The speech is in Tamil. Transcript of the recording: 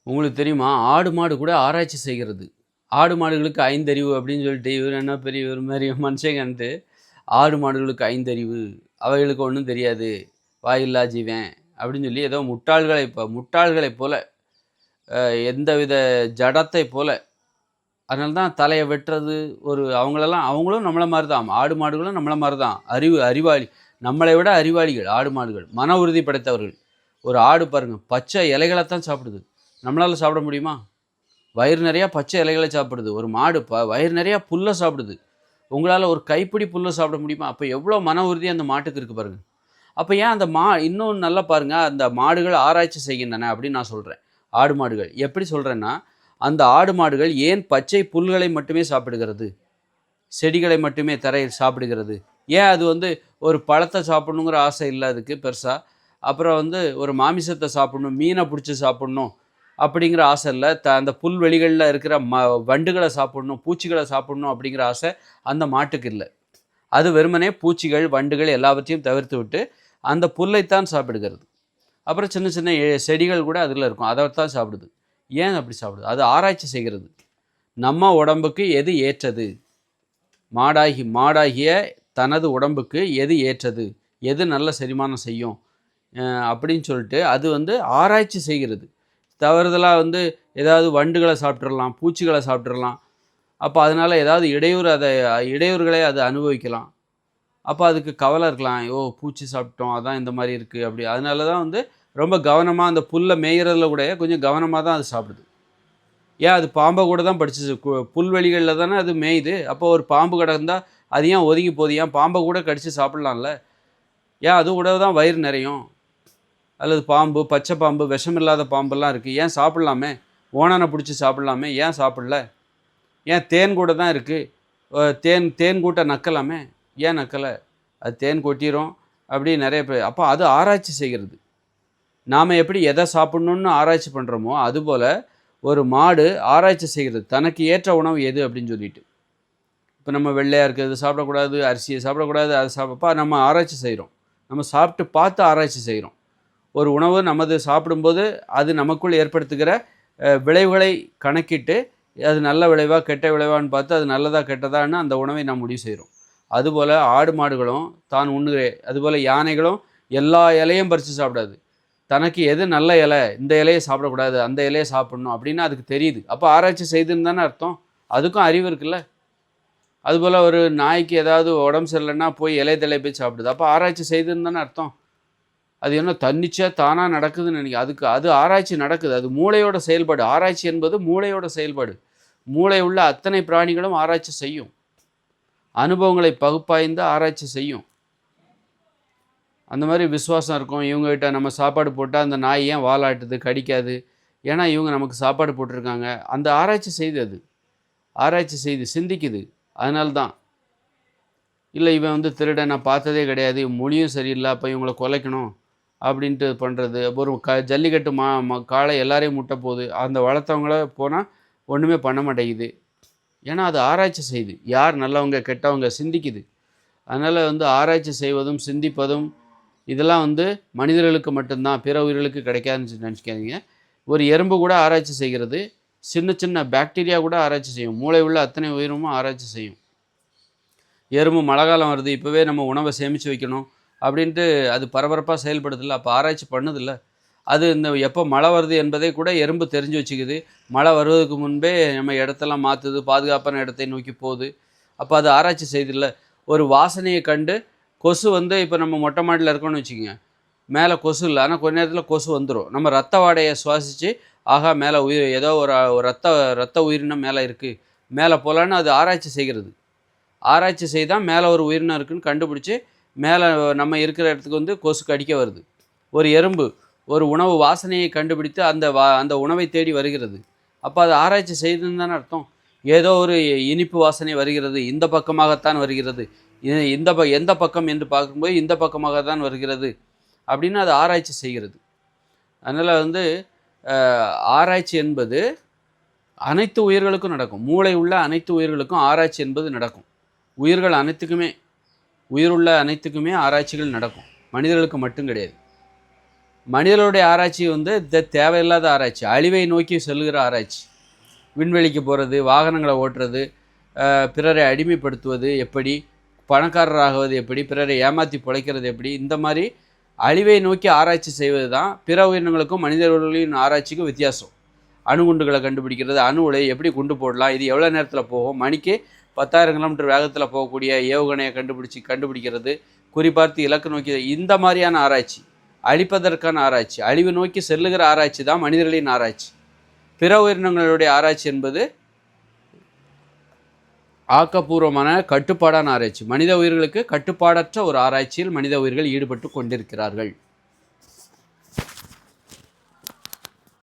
உங்களுக்கு தெரியுமா? ஆடு, மாடு கூட ஆராய்ச்சி செய்கிறது. ஆடு, மாடுகளுக்கு ஐந்தறிவு அப்படின்னு சொல்லிட்டு, இவரு என்ன பெரிய இவரு மாரி மனுஷங்கன்ட்டு, ஆடு, மாடுகளுக்கு ஐந்தறிவு, அவைகளுக்கு ஒண்ணும் தெரியாது, வாயில்லா ஜீவன் அப்படின்னு சொல்லி ஏதோ முட்டாள்களைப் போல, அ எந்தவித ஜடத்தைப் போல, அதனால தான் தலைய வெட்டுறது, அவங்களும் நம்மள மாரி தான். ஆடு, மாடுகளும் நம்மள மாரி தான். அறிவாளி. நம்மளை விட அறிவாளிகள் ஆடு, மாடுகள். மன உறுதி படைத்தவர்கள். ஒரு ஆடு பாருங்க, பச்சை இலைகளத்தான் சாப்பிடுது. நம்மளால சாப்பிட முடியுமா? வயிறு நெறையா பச்சை இலைகள சாப்பிடுது. ஒரு மாடு வயிறு நெறையா புல்ல சாப்பிடுது. உங்களால ஒரு கைப்பிடி புல்ல சாப்பிட முடியுமா? அப்ப எவ்வளோ மன உறுதி அந்த மாட்டுக்கு இருக்கு பாருங்க. அப்ப ஏன் அந்த இன்னும் நல்லா பாருங்க, அந்த மாடுகள் ஆராய்ச்சி செய்கின்றன அப்படின்னு நான் சொல்றேன். ஆடு, மாடுகள். எப்படி சொல்றேன்னா, அந்த ஆடு, மாடுகள் ஏன் பச்சை புல்களை மட்டுமே சாப்பிடுகிறது? செடிகளை மட்டுமே தரையில் சாப்பிடுகிறது? ஏன் அது ஒரு பழத்த சாப்பிடணுங்கிற ஆசை இல்ல அதுக்கு பெருசா? அப்புறம் ஒரு மாமிசத்த சாப்பிடணும், மீன புடிச்சு சாப்பிடணும் அப்படிங்கிற ஆசை இல்ல. அந்த புல்வெளிகள்ல இருக்கிற வண்டுகள சாப்பிடணும், பூச்சிகள சாப்பிடணும் அப்படிங்கிற ஆசை அந்த மாட்டுக்கு இல்ல. அது வெறுமனே பூச்சிகள், வண்டுகள் எல்லாவற்றையும் தவிர்த்துவிட்டு, அந்த புல்லைத்தான் சாப்பிடுகிறது. அப்புறம் சின்ன சின்ன செடிகள் கூட அதில இருக்கும். அதத்தான் சாப்பிடுது. ஏன் அப்படி சாப்பிடுது? அது ஆராய்ச்சி செய்கிறது. நம்ம உடம்புக்கு எது ஏற்றது? மாடாகிய தனது உடம்புக்கு எது ஏற்றது? எது நல்ல செரிமானம் செய்யும்? அ அப்படின்னு சொல்லிட்டு அது ஆராய்ச்சி செய்கிறது. தவறுதலா ஏதாவது வண்டுகள சாப்பிட்டுறலாம், பூச்சிகள சாப்பிட்டுறலாம். அப்ப அதனால ஏதாவது இடையூறுகளை அது அனுபவிக்கலாம். அப்ப அதுக்கு கவலை இருக்கலாம். "ஐயோ! பூச்சி சாப்பிட்டோம். அதான் இந்த மாரி இருக்கு." அப்படி அதனால தான் ரொம்ப கவனமா அந்த புல்ல மேய்றதுல கூட கொஞ்சம் கவனமா தான் அது சாப்பிடுது. ஏன் அது பாம்ப கூட தான் படிச்சுச்சு. புல்வெளிகள்ல தானே அது மேயுது. அப்போ ஒரு பாம்பு கிடந்தா, அது ஏன் ஒதுங்கி போகுது? ஏன் பாம்ப கூட கடிச்சு சாப்பிடலாம்ல? ஏன் அது கூட தான் வயிறு நெறையும். அல்லது பாம்பு, பச்சை பாம்பு, விஷமில்லாத பாம்பெல்லாம் இருக்கு. ஏன் சாப்பிடலாமே! ஓணான புடிச்சு சாப்பிடலாமே! ஏன் சாப்பிடல? ஏன் தேன் கூட தான் இருக்கு. தேன் கூட்ட நக்கலாமே! ஏன் நக்கல? அது தேன் கொட்டிரும். அப்படி நெறைய பேர் அப்போ அது ஆராய்ச்சி செய்கிறது. நாம எப்படி எத சாப்பிடணும்னு ஆராய்ச்சி பண்றோமோ, அதுபோல ஒரு மாடு ஆராய்ச்சி செய்கிறது. தனக்கு ஏற்ற உணவு எது அப்படின்னு சொல்லிட்டு. இப்ப நம்ம வெள்ளையா இருக்கிறது சாப்பிடக்கூடாது, அரிசிய சாப்பிடக்கூடாது, அத அப்ப நம்ம ஆராய்ச்சி செய்றோம். நம்ம சாப்பிட்டு பார்த்து ஆராய்ச்சி செய்றோம். ஒரு உணவு நமது சாப்பிடும்போது, அது நமக்குள் ஏற்படுத்துகிற விளைவுகளை கணக்கிட்டு, அது நல்ல விளைவா, கெட்ட விளைவான்னு பார்த்து, அது நல்லதா, கெட்டதான்னு அந்த உணவை நாம் முடிவு செய்றோம். அதுபோல ஆடு, மாடுகளும் தான் உண்ணுகிற அதுபோல யானைகளும் எல்லா இலையும் பறிச்சு சாப்பிடாது. தனக்கு எது நல்ல இலை, இந்த இலைய சாப்பிடக்கூடாது, அந்த இலைய சாப்பிடணும் அப்படின்னு அதுக்கு தெரியுது. அப்ப ஆராய்ச்சி செய்துன்னு தானே அர்த்தம். அதுக்கும் அறிவு இருக்குல்ல. அதுபோல ஒரு நாய்க்கு ஏதாவது உடம்பு சரியில்லன்னா போய் இலை தழைய போய் சாப்பிடுது. அப்ப ஆராய்ச்சி செய்துன்னு தானே அர்த்தம். அது என்ன தன்னிச்சையா தானா நடக்குதுன்னு அதுக்கு அது ஆராய்ச்சி நடக்குது. அது மூளையோட செயல்பாடு. ஆராய்ச்சி என்பது மூளையோட செயல்பாடு. மூளை உள்ள அத்தனை பிராணிகளும் ஆராய்ச்சி செய்யும். அனுபவங்களை பகுப்பாய்ந்து ஆராய்ச்சி செய்யும். அந்த மாரி விசுவாசம் இருக்கும். இவங்ககிட்ட நம்ம சாப்பாடு போட்டா அந்த நாய் ஏன் வாலாட்டுது, கடிக்காது? ஏன்னா இவங்க நமக்கு சாப்பாடு போட்டுருக்காங்க. அந்த ஆராய்ச்சி செய்யுது அது. ஆராய்ச்சி செய்து சிந்திக்குது. அதனால தான். இல்ல இவன் திருடன் நான் பார்த்ததே கிடையாது. இவன் மொழியும் சரியில்ல. அப்ப இவங்கள கொலைக்கணும். அப்படின்ட்டு பண்றது. ஒரு ஜல்லிக்கட்டு காளை எல்லாரையும் முட்ட போது. அந்த வளர்த்தவங்கள போனா ஒண்ணுமே பண்ண மாட்டேங்குது. ஏன்னா அது ஆராய்ச்சி செய்யுது. யார் நல்லவங்க, கெட்டவங்க சிந்திக்குது. அதனால ஆராய்ச்சி செய்வதும், சிந்திப்பதும் இதெல்லாம் மனிதர்களுக்கு மட்டும் தான். பிற உயிர்களுக்கு கிடைக்காதுன்னு நினைச்சுக்காதீங்க. ஒரு எறும்பு கூட ஆராய்ச்சி செய்கிறது. சின்ன சின்ன பாக்டீரியா கூட ஆராய்ச்சி செய்யும். மூளை உள்ள அத்தனை உயிரினமும் ஆராய்ச்சி செய்யும். எறும்பு மழை காலம் வருது. இப்பவே நம்ம உணவ சேமிச்சு வைக்கணும். அப்படின்ட்டு அது பரபரப்பா செயல்படுதுல்ல. அப்ப ஆராய்ச்சி பண்ணுதுல்ல. அது எப்போ மழை வருது என்பதை கூட எறும்பு தெரிஞ்சு வச்சுக்குது. மழை வருவதற்கு முன்பே நம்ம இடத்தெல்லாம் மாத்துது. பாதுகாப்பான இடத்தை நோக்கி போகுது. அப்ப அது ஆராய்ச்சி செய்யுதுல்ல. ஒரு வாசனைய கண்டு கொசு இப்ப நம்ம மொட்டை மாடியில இருக்கோம்னு வச்சுக்கங்க. மேல கொசு இல்ல. ஆனா கொஞ்ச நேரத்தில கொசு வந்துரும். நம்ம ரத்த வாடைய சுவாசிச்சு, ஆஹா மேல ஏதோ ஒரு ஒரு ரத்த உயிரினம் மேல இருக்கு. மேல போலான்னு அது ஆராய்ச்சி செய்கிறது. ஆராய்ச்சி செய்தா மேல ஒரு உயிரினம் இருக்குன்னு கண்டுபிடிச்சு, மேல நம்ம இருக்கிற இடத்துக்கு கொசு கடிக்க வருது. ஒரு எறும்பு ஒரு உணவு வாசனையை கண்டுபிடித்து அந்த உணவை தேடி வருகிறது. அப்ப அது ஆராய்ச்சி செய்துன்னு தானே அர்த்தம். ஏதோ ஒரு இனிப்பு வாசனை வருகிறது. இந்த பக்கமாகத்தான் வருகிறது. எந்த பக்கம் என்று பார்க்கும்போது இந்த பக்கமாக தான் வருகிறது. அப்படின்னு அது ஆராய்ச்சி செய்கிறது. அதனால அ ஆராய்ச்சி என்பது அனைத்து உயிர்களுக்கும் நடக்கும். மூளை உள்ள அனைத்து உயிர்களுக்கும் ஆராய்ச்சி என்பது நடக்கும். உயிர்கள் அனைத்துக்குமே உயிருள்ள அனைத்துக்குமே ஆராய்ச்சிகள் நடக்கும். மனிதர்களுக்கு மட்டும் கிடையாது. மனிதர்களுடைய ஆராய்ச்சி வந்து தேவையில்லாத ஆராய்ச்சி, அழிவை நோக்கி செல்லுகிற ஆராய்ச்சி. விண்வெளிக்கு போகிறது, வாகனங்களை ஓட்டுறது, பிறரை அடிமைப்படுத்துவது எப்படி, பணக்காரராகுவது எப்படி, பிறரை ஏமாற்றி பிழைக்கிறது எப்படி, இந்த மாதிரி அழிவை நோக்கி ஆராய்ச்சி செய்வது தான் பிற உயிரினங்களுக்கும் மனிதர்களின் ஆராய்ச்சிக்கும் வித்தியாசம். அணுகுண்டுகளை கண்டுபிடிக்கிறது, அணு உலையை எப்படி குண்டு போடலாம், இது எவ்வளோ நேரத்தில் போகும், மணிக்கு 10,000 கிலோமீட்டர் வேகத்தில் போகக்கூடிய ஏவுகணையை கண்டுபிடிக்கிறது, குறிப்பார்த்து இலக்கு நோக்கி, இந்த மாதிரியான ஆராய்ச்சி, அழிப்பதற்கான ஆராய்ச்சி, அழிவு நோக்கி செல்லுகிற ஆராய்ச்சி தான் மனிதர்களின் ஆராய்ச்சி. பிற உயிரினங்களுடைய ஆராய்ச்சி என்பது ஆக்கப்பூர்வமான கட்டுப்பாடான ஆராய்ச்சி. மனித உயிர்களுக்கு கட்டுப்பாடற்ற ஒரு ஆராய்ச்சியில் மனித உயிர்கள் ஈடுபட்டு கொண்டிருக்கிறார்கள்.